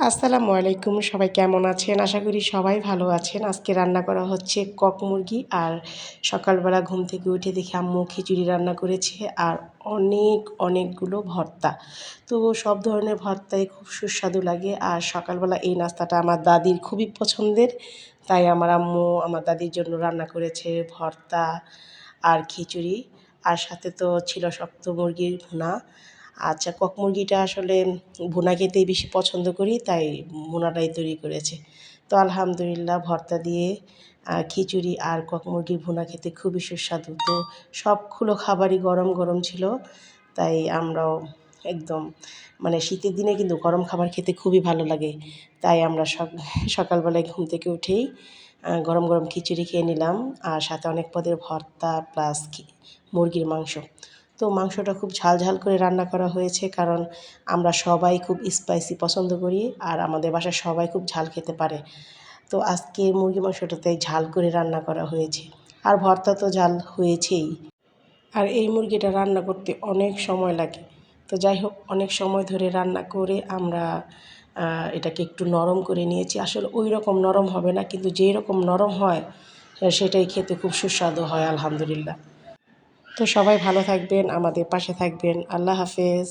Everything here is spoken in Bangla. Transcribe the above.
আসসালামু আলাইকুম, সবাই কেমন আছেন? আশা করি সবাই ভালো আছেন। আজকে রান্না করা হচ্ছে কক মুরগি। আর সকালবেলা ঘুম থেকে উঠে দেখি আম্মু খিচুড়ি রান্না করেছে আর অনেকগুলো ভর্তা। তো সব ধরনের ভর্তাই খুব সুস্বাদু লাগে। আর সকালবেলা এই নাস্তাটা আমার দাদির খুবই পছন্দের। তাই আমার আম্মু আমার দাদির জন্য রান্না করেছে ভর্তা আর খিচুড়ি। আর সাথে তো ছিল শক্ত মুরগির ভুনা। আচ্ছা, কক মুরগিটা আসলে ভুনা খেতেই বেশি পছন্দ করি, তাই ভুনাটাই তৈরি করেছে। তো আলহামদুলিল্লাহ, ভর্তা দিয়ে খিচুড়ি আর কক মুরগির ভুনা খেতে খুবই সুস্বাদু। তো সবগুলো খাবারই গরম গরম ছিল, তাই আমরাও একদম শীতের দিনে কিন্তু গরম খাবার খেতে খুবই ভালো লাগে। তাই আমরা সকালবেলায় ঘুম থেকে উঠেই গরম গরম খিচুড়ি খেয়ে নিলাম, আর সাথে অনেক পদের ভর্তা প্লাস মুরগির মাংস। তো মাংসটা খুব ঝাল ঝাল করে রান্না করা হয়েছে, কারণ আমরা সবাই খুব স্পাইসি পছন্দ করি আর আমাদের বাসায় সবাই খুব ঝাল খেতে পারে। তো আজকে মুরগি মাংসটাতে ঝাল করে রান্না করা হয়েছে, আর ভর্তা তো ঝাল হয়েছেই। আর এই মুরগিটা রান্না করতে অনেক সময় লাগে। তো যাই হোক, অনেক সময় ধরে রান্না করে আমরা এটাকে একটু নরম করে নিয়েছি। আসলে ওই রকম নরম হবে না, কিন্তু যেই রকম নরম হয় সেটাই খেতে খুব সুস্বাদু হয় আলহামদুলিল্লাহ। তো সবাই ভালো থাকবেন, আমাদের পাশে থাকবেন। আল্লাহ হাফেজ।